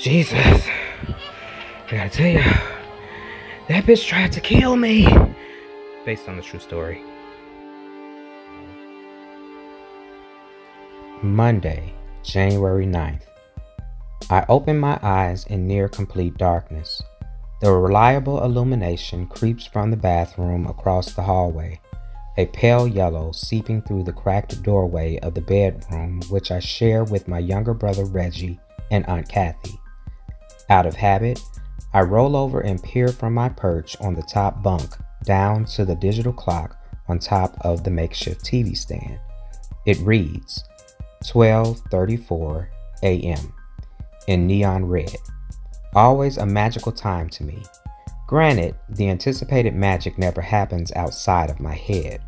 Jesus, I gotta tell you, that bitch tried to kill me. Based on the true story. Monday, January 9th. I open my eyes in near complete darkness. The reliable illumination creeps from the bathroom across the hallway, a pale yellow seeping through the cracked doorway of the bedroom which I share with my younger brother Reggie and Aunt Kathy. Out of habit, I roll over and peer from my perch on the top bunk down to the digital clock on top of the makeshift TV stand. It reads 12:34 a.m. in neon red. Always a magical time to me. Granted, the anticipated magic never happens outside of my head.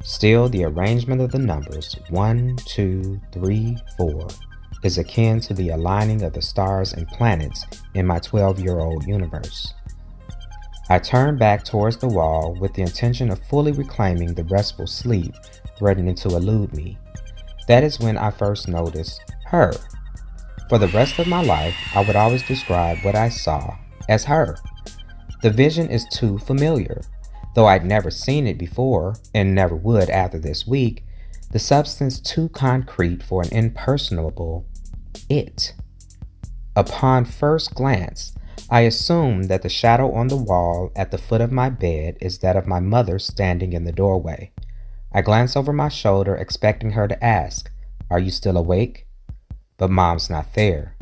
Still, the arrangement of the numbers 1, 2, 3, 4 is akin to the aligning of the stars and planets in my 12-year-old universe. I turn back towards the wall with the intention of fully reclaiming the restful sleep threatening to elude me. That is when I first noticed her. For the rest of my life, I would always describe what I saw as her. The vision is too familiar. Though I'd never seen it before, and never would after this week, the substance too concrete for an impersonable it. Upon first glance, I assume that the shadow on the wall at the foot of my bed is that of my mother standing in the doorway. I glance over my shoulder expecting her to ask, "Are you still awake?" But Mom's not there.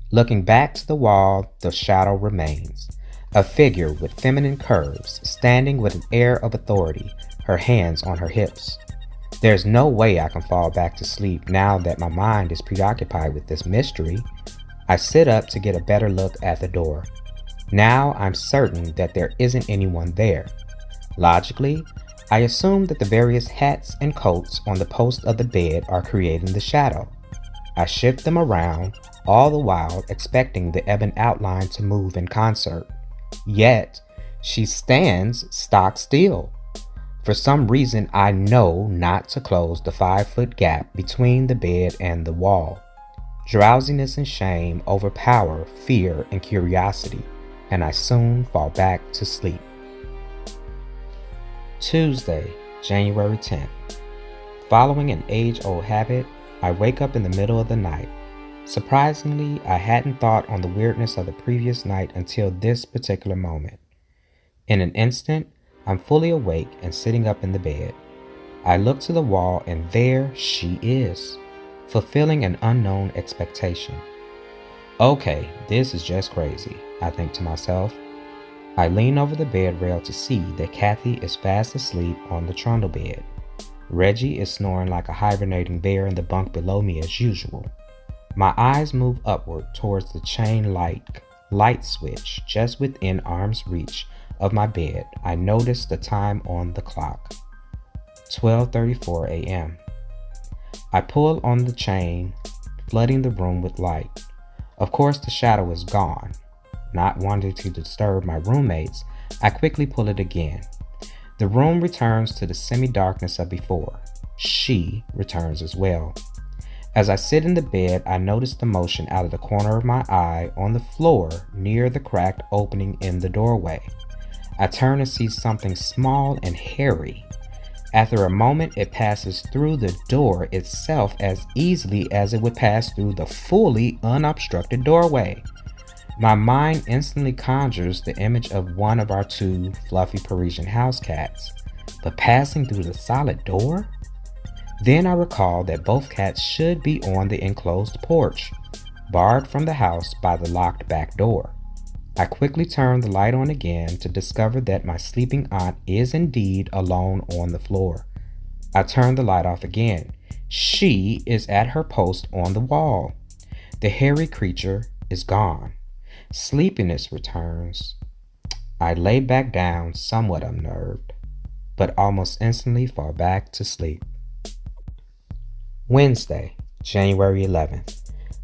Looking back to the wall, the shadow remains. A figure with feminine curves, standing with an air of authority, her hands on her hips. There's no way I can fall back to sleep now that my mind is preoccupied with this mystery. I sit up to get a better look at the door. Now I'm certain that there isn't anyone there. Logically, I assume that the various hats and coats on the post of the bed are creating the shadow. I shift them around, all the while expecting the ebon outline to move in concert. Yet, she stands stock still. For some reason, I know not to close the 5-foot gap between the bed and the wall. Drowsiness and shame overpower fear and curiosity, and I soon fall back to sleep. Tuesday, January 10th. Following an age-old habit, I wake up in the middle of the night. Surprisingly, I hadn't thought on the weirdness of the previous night until this particular moment. In an instant, I'm fully awake and sitting up in the bed. I look to the wall and there she is, fulfilling an unknown expectation. Okay, this is just crazy, I think to myself. I lean over the bed rail to see that Kathy is fast asleep on the trundle bed. Reggie is snoring like a hibernating bear in the bunk below me as usual. My eyes move upward towards the chain light switch just within arm's reach of my bed. I notice the time on the clock. 12:34 a.m. I pull on the chain, flooding the room with light. Of course, the shadow is gone. Not wanting to disturb my roommates, I quickly pull it again. The room returns to the semi-darkness of before. She returns as well. As I sit in the bed, I notice the motion out of the corner of my eye on the floor near the cracked opening in the doorway. I turn and see something small and hairy. After a moment, it passes through the door itself as easily as it would pass through the fully unobstructed doorway. My mind instantly conjures the image of one of our two fluffy Parisian house cats, but passing through the solid door? Then I recall that both cats should be on the enclosed porch, barred from the house by the locked back door. I quickly turn the light on again to discover that my sleeping aunt is indeed alone on the floor. I turn the light off again. She is at her post on the wall. The hairy creature is gone. Sleepiness returns. I lay back down, somewhat unnerved, but almost instantly fall back to sleep. Wednesday, January 11th.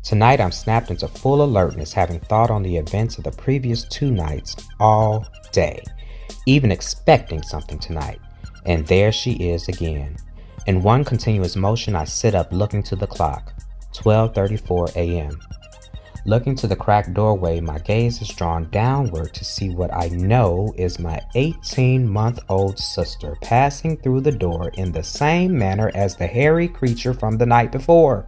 Tonight I'm snapped into full alertness, having thought on the events of the previous 2 nights all day, even expecting something tonight. And there she is again. In one continuous motion, I sit up looking to the clock. 12:34 a.m. Looking to the cracked doorway, my gaze is drawn downward to see what I know is my 18-month-old sister passing through the door in the same manner as the hairy creature from the night before.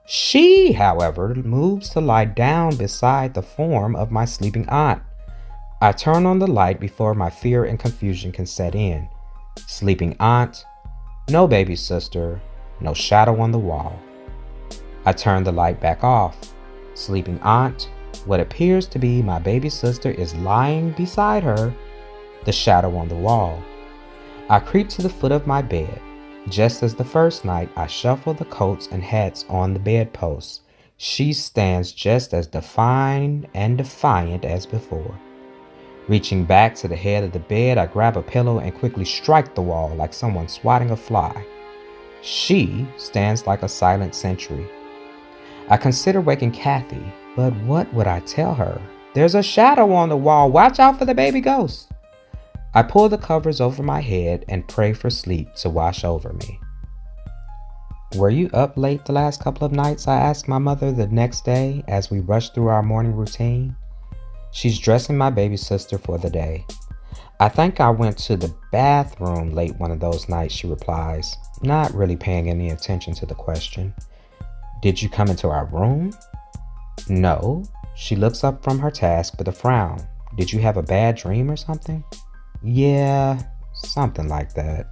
She, however, moves to lie down beside the form of my sleeping aunt. I turn on the light before my fear and confusion can set in. Sleeping aunt, no baby sister, no shadow on the wall. I turn the light back off. Sleeping aunt, what appears to be my baby sister is lying beside her, the shadow on the wall. I creep to the foot of my bed. Just as the first night, I shuffle the coats and hats on the bedpost. She stands just as defined and defiant as before. Reaching back to the head of the bed, I grab a pillow and quickly strike the wall like someone swatting a fly. She stands like a silent sentry. I consider waking Kathy, but what would I tell her? There's a shadow on the wall. Watch out for the baby ghost. I pull the covers over my head and pray for sleep to wash over me. Were you up late the last couple of nights? I asked my mother the next day as we rushed through our morning routine. She's dressing my baby sister for the day. I think I went to the bathroom late one of those nights, she replies, not really paying any attention to the question. Did you come into our room? No. She looks up from her task with a frown. Did you have a bad dream or something? Yeah, something like that.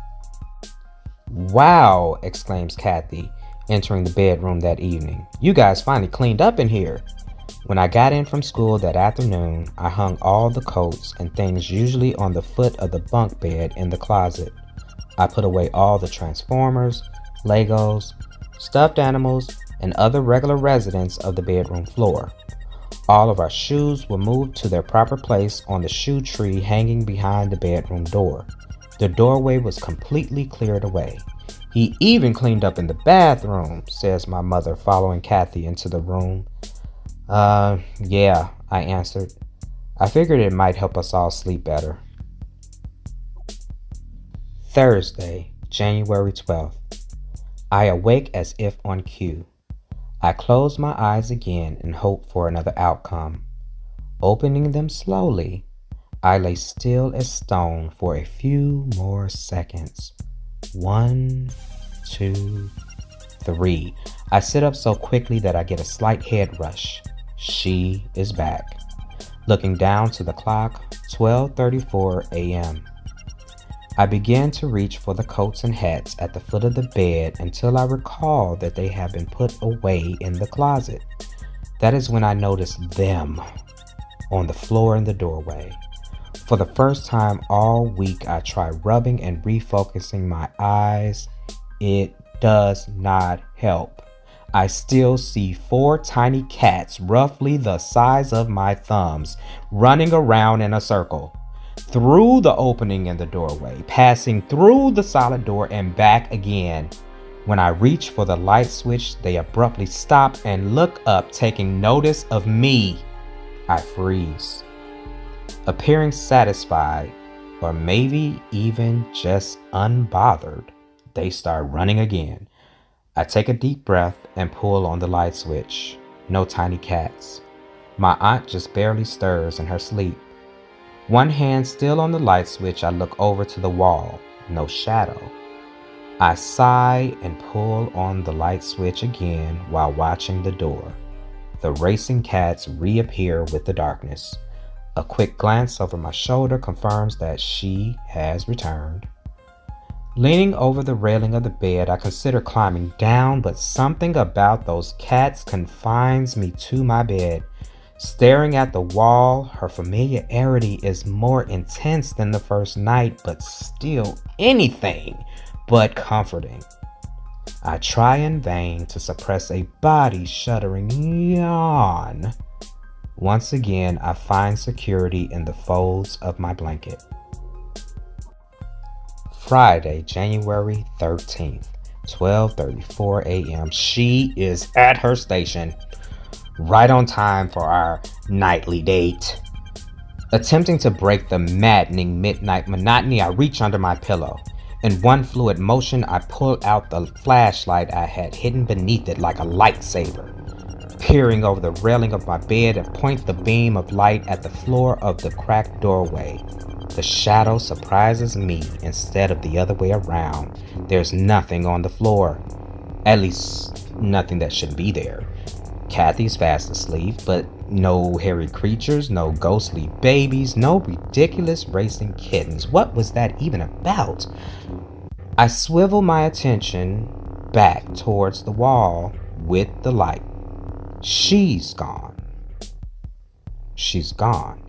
Wow, exclaims Kathy, entering the bedroom that evening. You guys finally cleaned up in here. When I got in from school that afternoon, I hung all the coats and things usually on the foot of the bunk bed in the closet. I put away all the Transformers, Legos, stuffed animals, and other regular residents of the bedroom floor. All of our shoes were moved to their proper place on the shoe tree hanging behind the bedroom door. The doorway was completely cleared away. He even cleaned up in the bathroom, says my mother, following Kathy into the room. Yeah, I answered. I figured it might help us all sleep better. Thursday, January 12th. I awake as if on cue. I close my eyes again and hope for another outcome. Opening them slowly, I lay still as stone for a few more seconds. 1, 2, 3. I sit up so quickly that I get a slight head rush. She is back. Looking down to the clock, 12:34 a.m. I begin to reach for the coats and hats at the foot of the bed until I recall that they have been put away in the closet. That is when I notice them on the floor in the doorway. For the first time all week, I try rubbing and refocusing my eyes. It does not help. I still see 4 tiny cats, roughly the size of my thumbs, running around in a circle. Through the opening in the doorway, passing through the solid door and back again. When I reach for the light switch, they abruptly stop and look up, taking notice of me. I freeze. Appearing satisfied, or maybe even just unbothered, they start running again. I take a deep breath and pull on the light switch. No tiny cats. My aunt just barely stirs in her sleep. One hand still on the light switch, I look over to the wall. No shadow. I sigh and pull on the light switch again while watching the door. The racing cats reappear with the darkness. A quick glance over my shoulder confirms that she has returned. Leaning over the railing of the bed, I consider climbing down, but something about those cats confines me to my bed. Staring at the wall, her familiarity is more intense than the first night, but still anything but comforting. I try in vain to suppress a body-shuddering yawn. Once again, I find security in the folds of my blanket. Friday, January 13th, 12:34 a.m. She is at her station, right on time for our nightly date. Attempting to break the maddening midnight monotony, I reach under my pillow. In one fluid motion, I pull out the flashlight I had hidden beneath it like a lightsaber. peering over the railing of my bed and point the beam of light at the floor of the cracked doorway. The shadow surprises me instead of the other way around. There's nothing on the floor. At least, nothing that shouldn't be there. Kathy's fast asleep, but no hairy creatures, no ghostly babies, no ridiculous racing kittens. What was that even about? I swivel my attention back towards the wall with the light. She's gone. She's gone.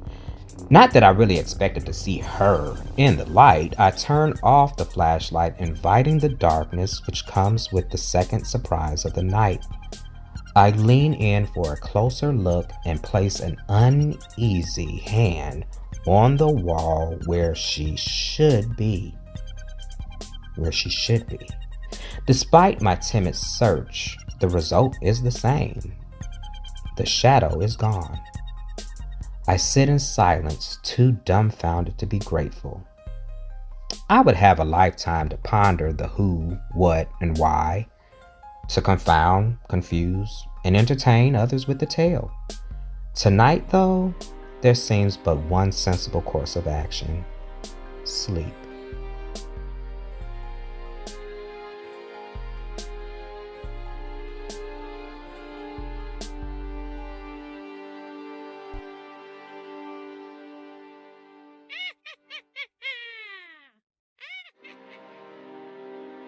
Not that I really expected to see her in the light. I turn off the flashlight, inviting the darkness which comes with the second surprise of the night. I lean in for a closer look and place an uneasy hand on the wall where she should be. Despite my timid search, the result is the same. The shadow is gone. I sit in silence, too dumbfounded to be grateful. I would have a lifetime to ponder the who, what, and why, to confound, confuse, and entertain others with the tale. Tonight, though, there seems but one sensible course of action: sleep.